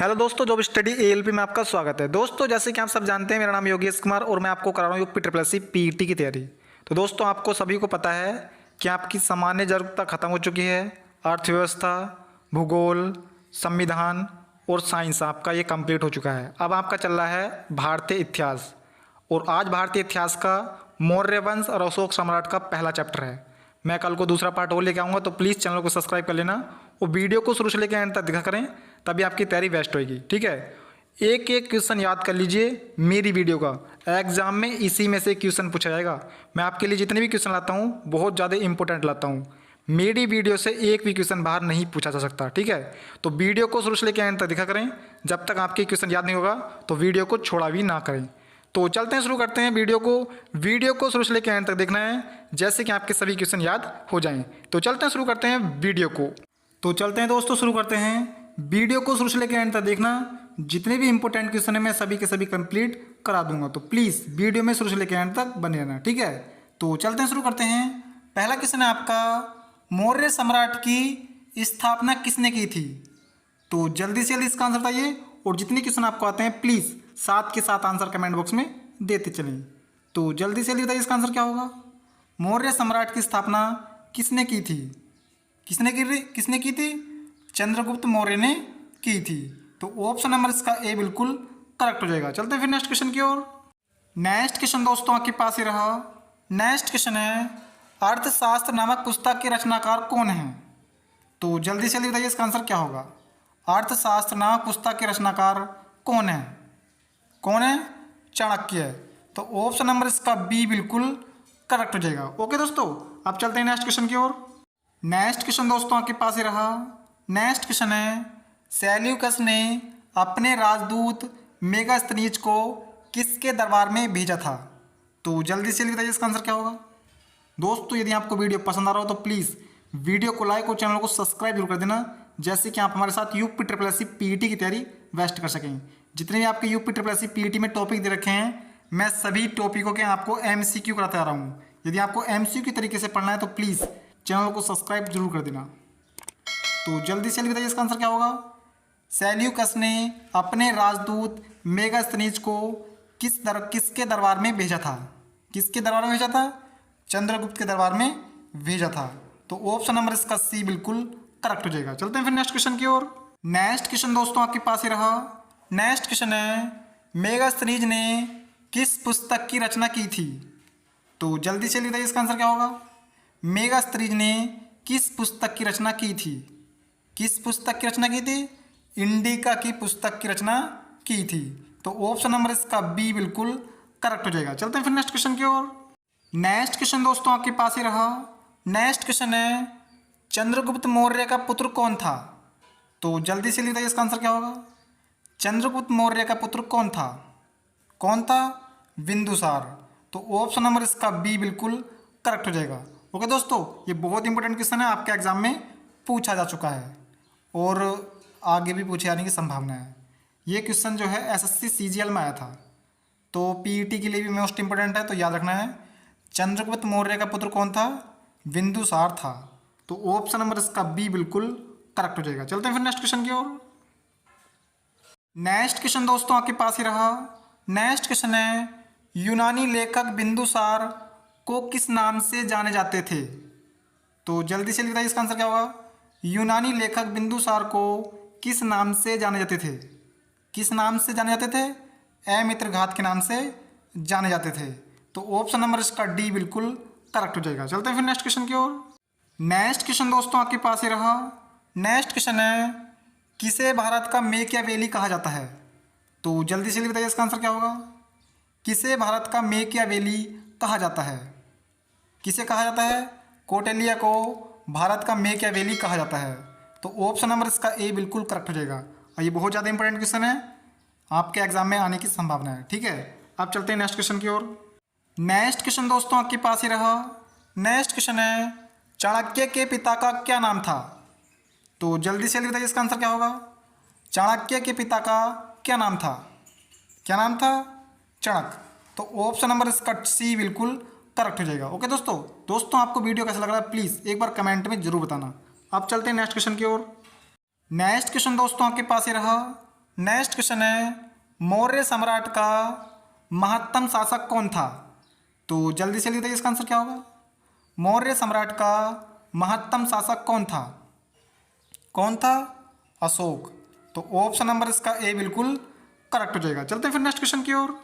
Hello दोस्तों, job study ALP में आपका स्वागत है। दोस्तों, जैसे कि आप सब जानते हैं, मेरा नाम योगेश कुमार और मैं आपको करा रहा हूँ यूपी ट्रिपल एससी पीईटी की तैयारी। तो दोस्तों, आपको सभी को पता है कि आपकी सामान्य जरूरत खत्म हो चुकी है। अर्थव्यवस्था, भूगोल, संविधान और साइंस आपका ये कंप्लीट हो चुका है। अब आपका चल रहा है भारतीय इतिहास, और आज भारतीय इतिहास का मौर्य वंश और अशोक सम्राट का पहला चैप्टर है। मैं कल को दूसरा पार्ट और लेके आऊँगा, तो प्लीज़ चैनल को सब्सक्राइब कर लेना और वीडियो को शुरू से लेकर एंड तक देखा करें, तभी आपकी तैयारी बेस्ट होगी। ठीक है, एक एक क्वेश्चन याद कर लीजिए मेरी वीडियो का। एग्जाम में इसी में से क्वेश्चन पूछा जाएगा। मैं आपके लिए जितने भी क्वेश्चन लाता हूँ बहुत ज़्यादा इंपॉर्टेंट लाता हूँ। मेरी वीडियो से एक भी क्वेश्चन बाहर नहीं पूछा जा सकता। ठीक है, तो वीडियो को शुरू से लेकर एंड तक देखा करें। जब तक आपके क्वेश्चन याद नहीं होगा तो वीडियो को छोड़ा भी ना करें। तो चलते हैं, शुरू करते हैं वीडियो को शुरू से लेकर एंड तक देखना है, जैसे कि आपके सभी क्वेश्चन याद हो जाएं। तो चलते हैं, शुरू करते हैं वीडियो को। तो चलते हैं दोस्तों, शुरू करते हैं। वीडियो को शुरू से लेकर एंड तक देखना। जितने भी इंपॉर्टेंट क्वेश्चन है मैं सभी के सभी कंप्लीट करा दूंगा, तो प्लीज़ वीडियो में शुरू से लेकर एंड तक बने रहना। ठीक है, तो चलते हैं, शुरू करते हैं। पहला क्वेश्चन है आपका, मौर्य सम्राट की स्थापना किसने की थी? तो जल्दी से जल्दी इसका आंसर बताइए, और जितने क्वेश्चन आपको आते हैं प्लीज़ साथ के साथ आंसर कमेंट बॉक्स में देते चलें। तो जल्दी से जल्दी बताइए इसका आंसर क्या होगा। मौर्य सम्राट की स्थापना किसने की थी? किसने की थी? चंद्रगुप्त मौर्य ने की थी। तो ऑप्शन नंबर इसका ए बिल्कुल करेक्ट हो जाएगा। चलते हैं फिर नेक्स्ट क्वेश्चन की ओर। नेक्स्ट क्वेश्चन दोस्तों आपके पास ही रहा। नेक्स्ट क्वेश्चन है, अर्थशास्त्र नामक पुस्तक के रचनाकार कौन है? तो जल्दी से जल्दी बताइए इसका आंसर क्या होगा। अर्थशास्त्र नामक पुस्तक के रचनाकार कौन है? कौन है? चाणक्य। तो ऑप्शन नंबर इसका बी बिल्कुल करेक्ट हो जाएगा। ओके दोस्तों, अब चलते हैं नेक्स्ट क्वेश्चन की ओर। नेक्स्ट क्वेश्चन दोस्तों आपके पास ही रहा। नेक्स्ट क्वेश्चन है, सेल्यूकस ने अपने राजदूत मेगास्थनीज को किसके दरबार में भेजा था? तो जल्दी से बताइए इसका आंसर क्या होगा। दोस्तों, यदि आपको वीडियो पसंद आ रहा हो तो प्लीज़ वीडियो को लाइक और चैनल को सब्सक्राइब जरूर कर देना, जैसे कि आप हमारे साथ यूपी ट्रिपल एससी पीईटी की तैयारी बेस्ट कर सकें। जितने भी आपके यूपी ट्रिपल एससी पीईटी में टॉपिक दे रखे हैं, मैं सभी टॉपिकों के आपको एमसीक्यू कराते आ रहा हूँ। यदि आपको एमसीक्यू के तरीके से पढ़ना है तो प्लीज़ चैनल को सब्सक्राइब जरूर कर देना। तो जल्दी से बताइए इसका आंसर क्या होगा। सेल्यूकस ने अपने राजदूत मेगास्थनीज को किसके दरबार में भेजा था? किसके दरबार में भेजा था? चंद्रगुप्त के दरबार में भेजा था। तो ऑप्शन नंबर इसका सी बिल्कुल करेक्ट हो जाएगा। चलते हैं फिर नेक्स्ट क्वेश्चन की ओर। नेक्स्ट क्वेश्चन दोस्तों आपके पास ही रहा। नेक्स्ट क्वेश्चन है, मेगास्थनीज ने किस पुस्तक की रचना की थी? तो जल्दी से बताइए इसका आंसर क्या होगा। मेगास्थनीज ने किस पुस्तक की रचना की थी? किस पुस्तक की रचना की थी? इंडिका की पुस्तक की रचना की थी। तो ऑप्शन नंबर इसका बी बिल्कुल करेक्ट हो जाएगा। चलते हैं फिर नेक्स्ट क्वेश्चन की ओर। नेक्स्ट क्वेश्चन दोस्तों आपके पास ही रहा। नेक्स्ट क्वेश्चन है, चंद्रगुप्त मौर्य का पुत्र कौन था? तो जल्दी से बताइए इसका आंसर क्या होगा। चंद्रगुप्त मौर्य का पुत्र कौन था? कौन था? बिंदुसार। तो ऑप्शन नंबर इसका बी बिल्कुल करेक्ट हो जाएगा। ओके दोस्तों, ये बहुत इंपॉर्टेंट क्वेश्चन है, आपके एग्जाम में पूछा जा चुका है और आगे भी पूछे जाने की संभावना है। ये क्वेश्चन जो है एसएससी सीजीएल में आया था, तो पीईटी के लिए भी मोस्ट इंपॉर्टेंट है, तो याद रखना है। चंद्रगुप्त मौर्य का पुत्र कौन था? बिंदुसार था। तो ऑप्शन नंबर इसका बी बिल्कुल करेक्ट हो जाएगा। चलते हैं फिर नेक्स्ट क्वेश्चन की ओर। नेक्स्ट क्वेश्चन दोस्तों आपके पास ही रहा। नेक्स्ट क्वेश्चन है, यूनानी लेखक बिंदुसार को किस नाम से जाने जाते थे? तो जल्दी से बताइए इसका आंसर क्या होगा। यूनानी लेखक बिंदुसार को किस नाम से जाने जाते थे? किस नाम से जाने जाते थे? अमित्रघात के नाम से जाने जाते थे। तो ऑप्शन नंबर इसका डी बिल्कुल करेक्ट हो जाएगा। चलते हैं फिर नेक्स्ट क्वेश्चन की ओर। नेक्स्ट क्वेश्चन दोस्तों आपके पास ही रहा। नेक्स्ट क्वेश्चन है, किसे भारत का मेकियावेली कहा जाता है? तो जल्दी से बताइए इसका आंसर क्या होगा। किसे भारत का मेकियावेली कहा जाता है? किसे कहा जाता है? कौटिल्य को भारत का मेकियावेली कहा जाता है। तो ऑप्शन नंबर इसका ए बिल्कुल करेक्ट हो जाएगा। और ये बहुत ज़्यादा इंपॉर्टेंट क्वेश्चन है, आपके एग्जाम में आने की संभावना है। ठीक है, अब चलते हैं नेक्स्ट क्वेश्चन की ओर। नेक्स्ट क्वेश्चन दोस्तों आपके पास ही रहा। नेक्स्ट क्वेश्चन है, चाणक्य के पिता का क्या नाम था? तो जल्दी से बताइए इसका आंसर क्या होगा। चाणक्य के पिता का क्या नाम था? क्या नाम था? चाणक्य। तो ऑप्शन नंबर इसका सी बिल्कुल करेक्ट हो जाएगा। ओके दोस्तों आपको वीडियो कैसा लग रहा है प्लीज़ एक बार कमेंट में जरूर बताना। अब चलते हैं नेक्स्ट क्वेश्चन की ओर। नेक्स्ट क्वेश्चन दोस्तों आपके पास ही रहा। नेक्स्ट क्वेश्चन है, मौर्य सम्राट का महत्तम शासक कौन था? तो जल्दी से बताइए इसका आंसर क्या होगा। मौर्य सम्राट का महत्तम शासक कौन था? कौन था? अशोक। तो ऑप्शन नंबर इसका ए बिल्कुल करेक्ट हो जाएगा। चलते हैं फिर नेक्स्ट क्वेश्चन की ओर।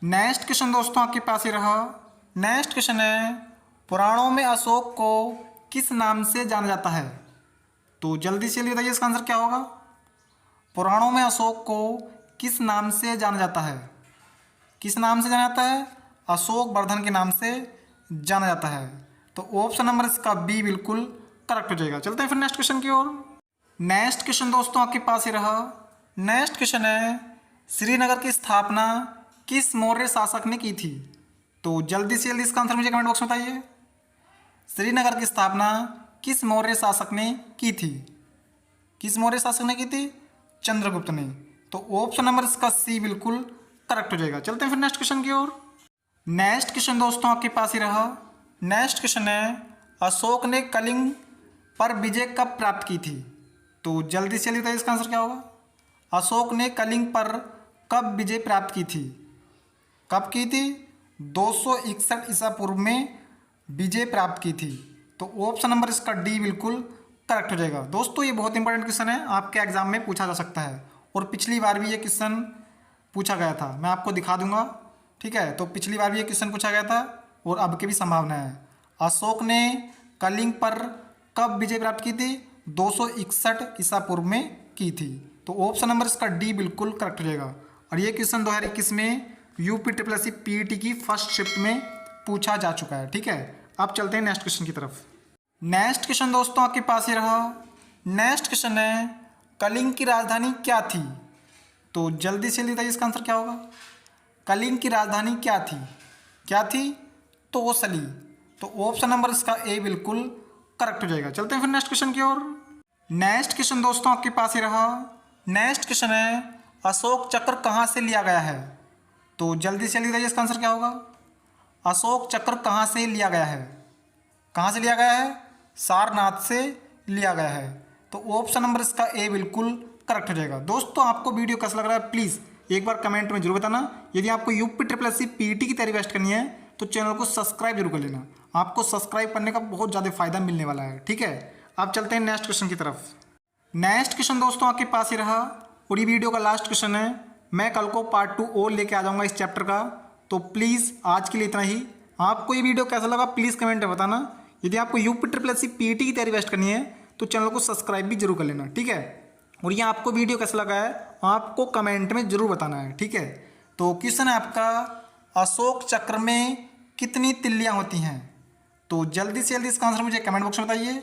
नेक्स्ट क्वेश्चन दोस्तों आपके पास ही रहा। नेक्स्ट क्वेश्चन है, पुराणों में अशोक को किस नाम से जाना जाता है? तो जल्दी से बताइए इसका आंसर क्या होगा। पुराणों में अशोक को किस नाम से जाना जाता है? किस नाम से जाना जाता है? अशोक वर्धन के नाम से जाना जाता है। तो ऑप्शन नंबर इसका बी बिल्कुल करेक्ट हो जाएगा। चलते हैं फिर नेक्स्ट क्वेश्चन की ओर। नेक्स्ट क्वेश्चन दोस्तों आपके पास ही रहा। नेक्स्ट क्वेश्चन है, श्रीनगर की स्थापना किस मौर्य शासक ने की थी? तो जल्दी से जल्दी इसका आंसर मुझे कमेंट बॉक्स में बताइए। श्रीनगर की स्थापना किस मौर्य शासक ने की थी? किस मौर्य शासक ने की थी? चंद्रगुप्त ने। तो ऑप्शन नंबर इसका सी बिल्कुल करेक्ट हो जाएगा। चलते हैं फिर नेक्स्ट क्वेश्चन की ओर। नेक्स्ट क्वेश्चन दोस्तों आपके पास ही रहा। नेक्स्ट क्वेश्चन है, अशोक ने कलिंग पर विजय कब प्राप्त की थी? तो जल्दी से बताइए इसका आंसर क्या होगा। अशोक ने कलिंग पर कब विजय प्राप्त की थी? कब की थी? 261 ईसा पूर्व में विजय प्राप्त की थी। तो ऑप्शन नंबर इसका डी बिल्कुल करेक्ट हो जाएगा। दोस्तों ये बहुत इंपॉर्टेंट क्वेश्चन है, आपके एग्जाम में पूछा जा सकता है और पिछली बार भी ये क्वेश्चन पूछा गया था। मैं आपको दिखा दूंगा, ठीक है। तो पिछली बार भी ये क्वेश्चन पूछा गया था और अब की भी संभावना है। अशोक ने कलिंग पर कब विजय प्राप्त की थी? 261 ईसा पूर्व में की थी। तो ऑप्शन नंबर इसका डी बिल्कुल करेक्ट हो जाएगा। और ये क्वेश्चन 2021 में UPSSC PET की फर्स्ट शिफ्ट में पूछा जा चुका है, ठीक है। अब चलते हैं नेक्स्ट क्वेश्चन की तरफ। नेक्स्ट क्वेश्चन दोस्तों आपके पास ही रहा। नेक्स्ट क्वेश्चन है, कलिंग की राजधानी क्या थी? तो जल्दी से बताइए इसका आंसर क्या होगा। कलिंग की राजधानी क्या थी? क्या थी? तोसली। तो ऑप्शन नंबर इसका ए बिल्कुल करेक्ट हो जाएगा। चलते हैं फिर नेक्स्ट क्वेश्चन की ओर। नेक्स्ट क्वेश्चन दोस्तों आपके पास ही रहा। नेक्स्ट क्वेश्चन है, अशोक चक्र कहाँ से लिया गया है? तो जल्दी से बताइए इसका आंसर क्या होगा। अशोक चक्र कहाँ से लिया गया है? कहाँ से लिया गया है? सारनाथ से लिया गया है। तो ऑप्शन नंबर इसका ए बिल्कुल करेक्ट हो जाएगा। दोस्तों आपको वीडियो कैसा लग रहा है प्लीज़ एक बार कमेंट में जरूर बताना। यदि आपको UPSSC PET की तैयारी बेस्ट करनी है तो चैनल को सब्सक्राइब जरूर कर लेना। आपको सब्सक्राइब करने का बहुत ज़्यादा फायदा मिलने वाला है, ठीक है। अब चलते हैं नेक्स्ट क्वेश्चन की तरफ। नेक्स्ट क्वेश्चन दोस्तों आपके पास ही रहा और ये वीडियो का लास्ट क्वेश्चन है। मैं कल को पार्ट 2 और लेके आ जाऊँगा इस चैप्टर का। तो प्लीज़ आज के लिए इतना ही। आपको ये वीडियो कैसा लगा प्लीज़ कमेंट में बताना। यदि आपको UPSSC PET की तैयारी बेस्ट करनी है तो चैनल को सब्सक्राइब भी जरूर कर लेना, ठीक है। और ये आपको वीडियो कैसा लगा है आपको कमेंट में जरूर बताना है, ठीक है। तो क्वेश्चन है आपका, अशोक चक्र में कितनी तिल्लियाँ होती हैं? तो जल्दी से जल्दी इसका आंसर मुझे कमेंट बॉक्स में बताइए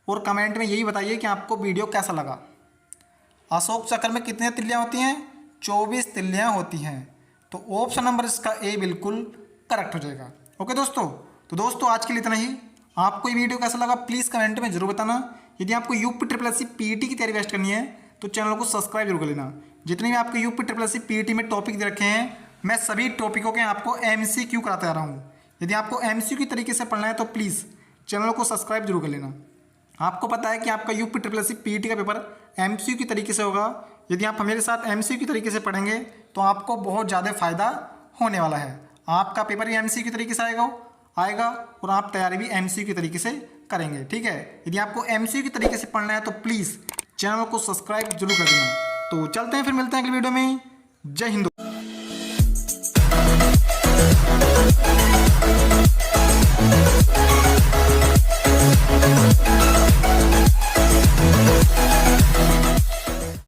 और कमेंट में यही बताइए कि आपको वीडियो कैसा लगा। अशोक चक्र में कितनी तिल्लियाँ होती हैं? 24 तिल्लियाँ होती हैं। तो ऑप्शन नंबर इसका ए बिल्कुल करेक्ट हो जाएगा। ओके दोस्तों, तो दोस्तों आज के लिए इतना ही। आपको ये वीडियो कैसा लगा प्लीज़ कमेंट में जरूर बताना। यदि आपको UPSSC PET की तैयारी बेस्ट करनी है तो चैनल को सब्सक्राइब जरूर कर लेना। जितने भी आपको UPSSC PET में टॉपिक दे रखे हैं मैं सभी टॉपिकों के आपको MCQ कराते आ रहा हूँ। यदि आपको MCQ तरीके से पढ़ना है तो प्लीज़ चैनल को सब्सक्राइब जरूर कर लेना। आपको पता है कि आपका UPSSC PET का पेपर MCQ की तरीके से होगा। यदि आप मेरे साथ MCQ की तरीके से पढ़ेंगे तो आपको बहुत ज़्यादा फायदा होने वाला है। आपका पेपर भी MCQ की तरीके से आएगा और आप तैयारी भी MCQ की तरीके से करेंगे, ठीक है। यदि आपको MCQ की तरीके से पढ़ना है तो प्लीज़ चैनल को सब्सक्राइब जरूर कर देना। तो चलते हैं फिर मिलते हैं अगली वीडियो में। जय हिंद।